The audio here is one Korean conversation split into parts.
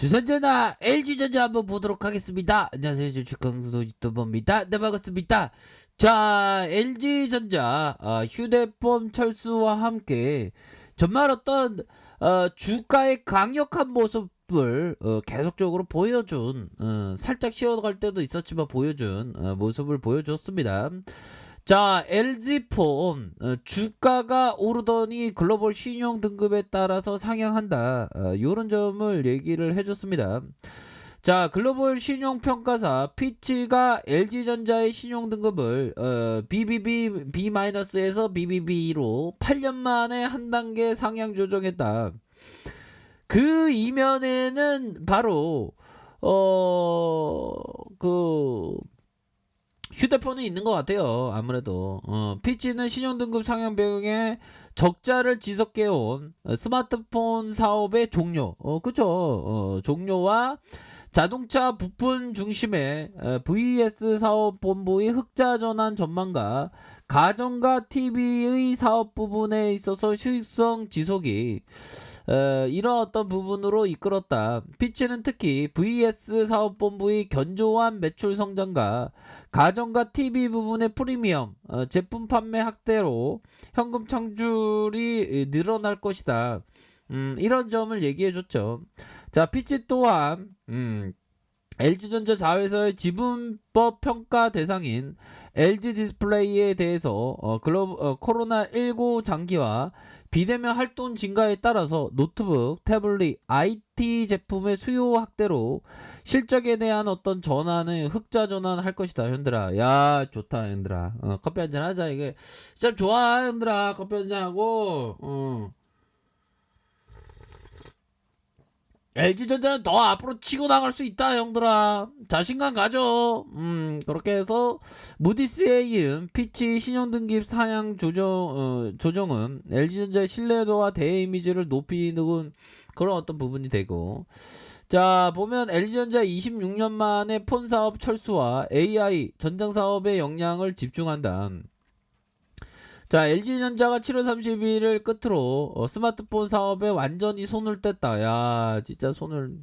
주선전화 LG전자 한번 보도록 하겠습니다. 안녕하세요. 주식강수도 유튜버입니다. 네, 반갑습니다. 자, LG전자 휴대폰 철수와 함께 정말 어떤 주가의 강력한 모습을 계속적으로 보여준 살짝 쉬어갈 때도 있었지만 보여준 모습을 보여줬습니다. 자, LG폰 주가가 오르더니 글로벌 신용 등급에 따라서 상향한다. 요런 점을 얘기를 해줬습니다. 자, 글로벌 신용평가사 피치가 LG전자의 신용 등급을 BBB B-에서 BBB로 8년 만에 한 단계 상향 조정했다. 그 이면에는 바로 그 휴대폰이 있는 것 같아요. 아무래도 피치는 신용등급 상향 배경에 적자를 지속해온 스마트폰 사업의 종료, 그쵸? 종료와 자동차 부품 중심의 VS 사업본부의 흑자 전환 전망과 가전과 TV의 사업 부분에 있어서 수익성 지속이 이런 어떤 부분으로 이끌었다. 피치는 특히 VS 사업본부의 견조한 매출 성장과 가전과 TV 부분의 프리미엄 제품 판매 확대로 현금 창출이 늘어날 것이다. 이런 점을 얘기해줬죠. 자, 피치 또한 LG전자 자회사의 지분법 평가 대상인 LG디스플레이에 대해서 코로나19 장기화 비대면 활동 증가에 따라서 노트북, 태블릿, IT 제품의 수요 확대로 실적에 대한 어떤 전환을 흑자 전환할 것이다. 현들아, 야 좋다. 현들아, 커피 한잔 하자. 이게 진짜 좋아. 현들아, 커피 한잔 하고 LG전자는 더 앞으로 치고 나갈 수 있다. 형들아, 자신감 가져. 그렇게 해서 무디스에 이은 피치 신용등급 상향 조정은 LG전자의 신뢰도와 대외 이미지를 높이는 그런 어떤 부분이 되고, 자, 보면 LG전자 26년 만에 폰 사업 철수와 AI 전장 사업에 역량을 집중한다. 자, LG전자가 7월 30일을 끝으로 스마트폰 사업에 완전히 손을 뗐다. 야, 진짜 손을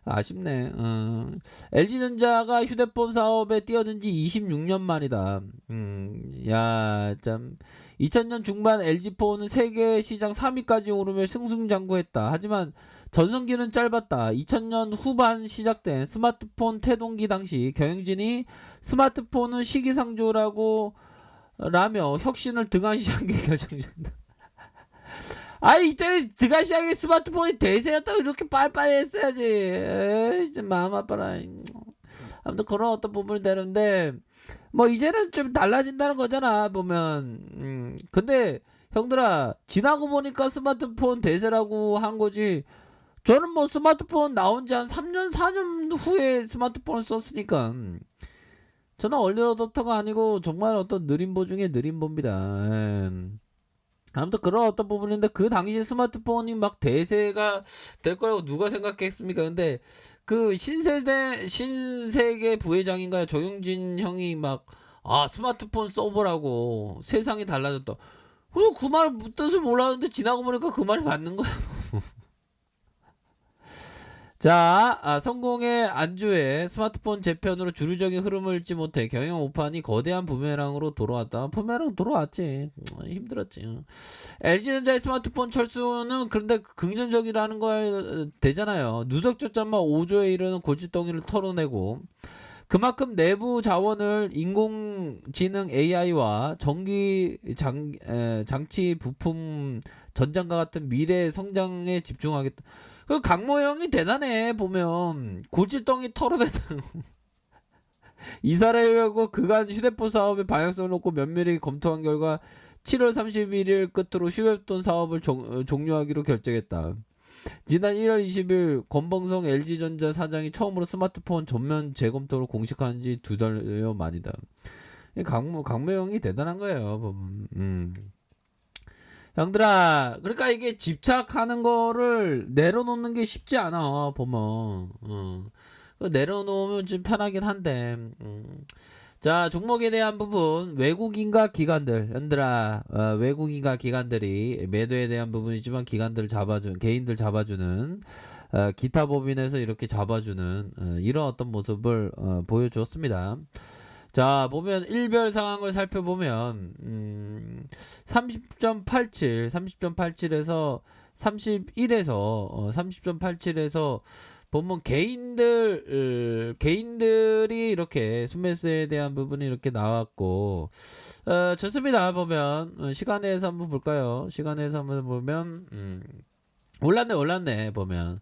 아쉽네. LG전자가 휴대폰 사업에 뛰어든 지 26년 만이다. 야, 참. 2000년 중반 LG폰은 세계 시장 3위까지 오르며 승승장구했다. 하지만 전성기는 짧았다. 2000년 후반 시작된 스마트폰 태동기 당시 경영진이 스마트폰은 시기상조라고 라며 혁신을 등한시한 게 결정적이다. 아이, 이때 등한시하게 스마트폰이 대세였다고 이렇게 빨리빨리 했어야지. 에이, 좀 마음 아파라. 아무튼 그런 어떤 부분이 되는데, 뭐 이제는 좀 달라진다는 거잖아 보면. 근데 형들아, 지나고 보니까 스마트폰 대세라고 한 거지. 저는 뭐 스마트폰 나온 지 한 3년 4년 후에 스마트폰을 썼으니까 저는 얼리어답터가 아니고 정말 어떤 느림보 중에 느림보입니다. 아무튼 그런 어떤 부분인데, 그 당시 스마트폰이 막 대세가 될 거라고 누가 생각했습니까? 근데 그 신세계 부회장인가요? 조용진 형이 막 스마트폰 써보라고 세상이 달라졌다. 그 말 뜻을 몰랐는데 지나고 보니까 그 말이 맞는 거야. 자, 성공의 안주에 스마트폰 재편으로 주류적인 흐름을 잃지 못해 경영 오판이 거대한 부메랑으로 돌아왔다. 부메랑 돌아왔지. 힘들었지. LG전자의 스마트폰 철수는 그런데 긍정적이라는 거 되잖아요. 누적 저점만 5조에 이르는 골칫덩이를 털어내고, 그만큼 내부 자원을 인공지능 AI와 장치 부품 전장과 같은 미래 성장에 집중하겠다. 그 강모 형이 대단해. 보면 골칫덩이 털어내는 이사라고 그간 휴대폰 사업의 방향성을 놓고 면밀히 검토한 결과 7월 31일 끝으로 휴대폰 사업을 종료하기로 결정했다. 지난 1월 20일 권봉성 LG전자 사장이 처음으로 스마트폰 전면 재검토를 공식한 지 2달여 만이다. 강모 형이 대단한 거예요. 보면. 형들아, 그러니까 이게 집착하는 거를 내려놓는 게 쉽지 않아. 보면 내려놓으면 좀 편하긴 한데. 자, 종목에 대한 부분, 외국인과 기관들, 형들아, 외국인과 기관들이 매도에 대한 부분이지만 개인들 잡아주는 기타 법인에서 이렇게 잡아주는 이런 어떤 모습을 보여주었습니다. 자, 보면 일별 상황을 살펴보면 30.87에서 30.87에서 보면 개인들이 이렇게 스매스에 대한 부분이 이렇게 나왔고, 좋습니다. 보면 시간에서 한번 볼까요? 시간에서 한번 보면 올랐네 보면.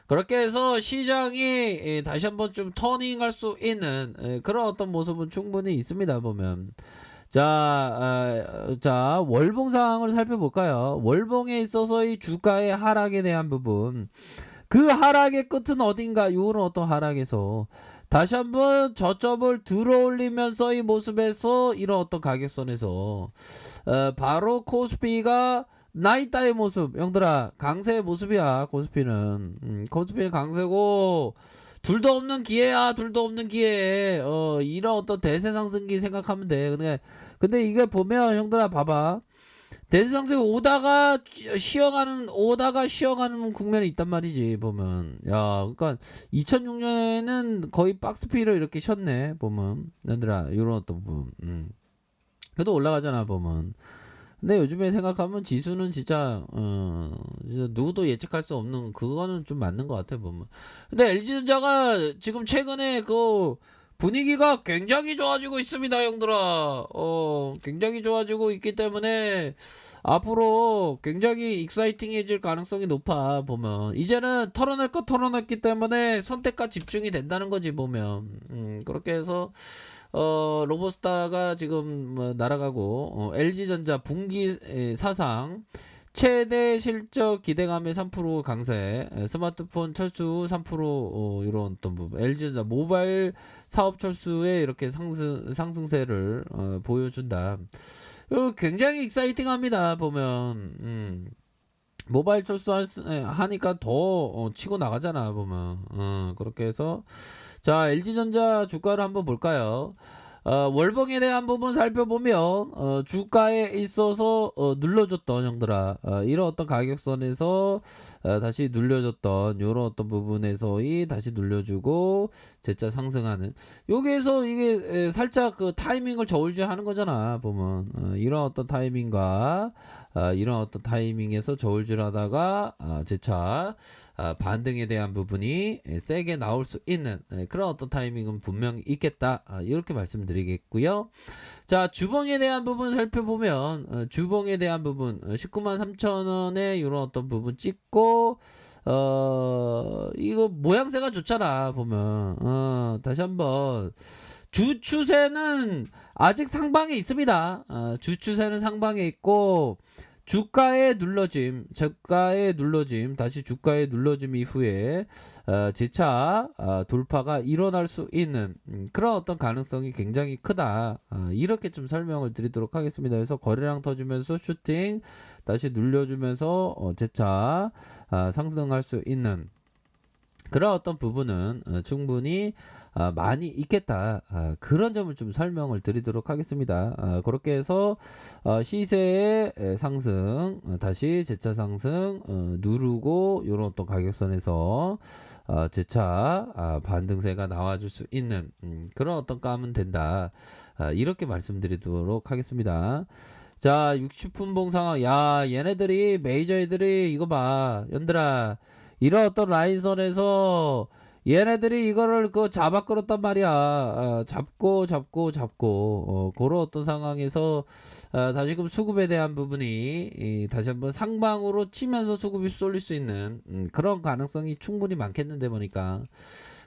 그렇게 해서 시장이 다시 한번 좀 터닝할 수 있는 그런 어떤 모습은 충분히 있습니다. 보면 자, 월봉 상황을 살펴볼까요? 월봉에 있어서 이 주가의 하락에 대한 부분, 그 하락의 끝은 어딘가? 요런 어떤 하락에서 다시 한번 저점을 들어올리면서 이 모습에서 이런 어떤 가격선에서 바로 코스피가 나이따의 모습, 형들아, 강세의 모습이야. 코스피는 강세고, 둘도 없는 기회야. 둘도 없는 기회. 이런 어떤 대세상승기 생각하면 돼. 근데 이게 보면 형들아, 봐봐. 대세상승 오다가 쉬어가는 국면이 있단 말이지. 보면, 야, 그러니까 2006년에는 거의 박스피로 이렇게 쉬었네. 보면, 형들아, 이런 어떤 부분. 그래도 올라가잖아. 보면. 근데 요즘에 생각하면 지수는 진짜 누구도 예측할 수 없는, 그거는 좀 맞는 것 같아 보면. 근데 LG전자가 지금 최근에 그 분위기가 굉장히 좋아지고 있습니다, 형들아. 굉장히 좋아지고 있기 때문에 앞으로 굉장히 익사이팅해질 가능성이 높아 보면. 이제는 털어낼 거 털어냈기 때문에 선택과 집중이 된다는 거지 보면. 그렇게 해서 로보스타가 지금 뭐 날아가고, LG전자 분기 사상 최대 실적 기대감의 3% 강세, 스마트폰 철수 3% 이런 어떤 부분, LG전자 모바일 사업 철수에 이렇게 상승세를 보여준다. 굉장히 익사이팅합니다 보면. 모바일 철수 하니까 더 치고 나가잖아 보면. 그렇게 해서 자, LG전자 주가를 한번 볼까요? 월봉에 대한 부분 살펴보면 주가에 있어서 눌러줬던 형들아, 이런 어떤 가격선에서 다시 눌려줬던 요런 어떤 부분에서의 다시 눌려주고 재차 상승하는, 여기에서 이게 살짝 그 타이밍을 저울질하는 거잖아 보면. 이런 어떤 타이밍과 이런 어떤 타이밍에서 저울질하다가 재차 반등에 대한 부분이 세게 나올 수 있는 그런 어떤 타이밍은 분명히 있겠다, 이렇게 말씀드리겠고요. 자, 주봉에 대한 부분 살펴보면 주봉에 대한 부분 193,000원에 이런 어떤 부분 찍고, 이거 모양새가 좋잖아 보면. 다시 한번 주 추세는 아직 상방에 있습니다. 주 추세는 상방에 있고, 주가의 눌러짐, 다시 주가의 눌러짐 이후에 재차 돌파가 일어날 수 있는 그런 어떤 가능성이 굉장히 크다, 이렇게 좀 설명을 드리도록 하겠습니다. 그래서 거래량 터지면서 슈팅 다시 눌려주면서 재차 상승할 수 있는 그런 어떤 부분은 충분히 많이 있겠다, 그런 점을 좀 설명을 드리도록 하겠습니다. 그렇게 해서 시세의 상승, 다시 재차 상승 누르고 이런 어떤 가격선에서 재차 반등세가 나와줄 수 있는 그런 어떤 감은 된다, 이렇게 말씀드리도록 하겠습니다. 자, 60분봉 상황. 야, 얘네들이 메이저 애들이 이거 봐 연들아, 이런 어떤 라인선에서 얘네들이 이거를 잡아 끌었단 말이야. 잡고 그런 어떤 상황에서 다시금 수급에 대한 부분이 다시 한번 상방으로 치면서 수급이 쏠릴 수 있는 그런 가능성이 충분히 많겠는데 보니까.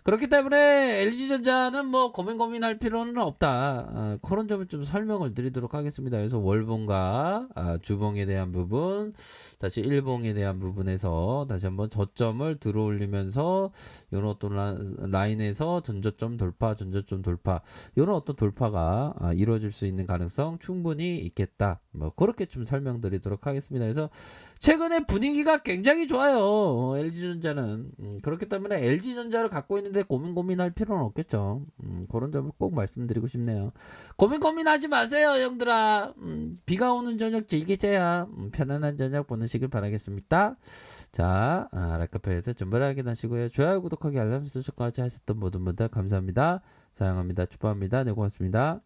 그렇기 때문에 LG전자는 뭐 고민할 필요는 없다, 그런 점을 좀 설명을 드리도록 하겠습니다. 그래서 월봉과 주봉에 대한 부분, 다시 일봉에 대한 부분에서 다시 한번 저점을 들어올리면서 이런 어떤 라인에서 전저점 돌파 이런 어떤 돌파가 이루어질 수 있는 가능성 충분히 있겠다, 뭐 그렇게 좀 설명드리도록 하겠습니다. 그래서 최근에 분위기가 굉장히 좋아요, LG전자는. 그렇기 때문에 LG전자를 갖고 있는 하는데 고민할 필요는 없겠죠. 그런 점을 꼭 말씀드리고 싶네요. 고민하지 마세요, 형들아. 비가 오는 저녁 즐기세요. 편안한 저녁 보내시길 바라겠습니다. 자, 라카페에서 정보를 확인하시고요. 좋아요, 구독하기, 알람 설정까지 하셨던 모든 분들 감사합니다. 사랑합니다. 축복합니다. 네, 고맙습니다.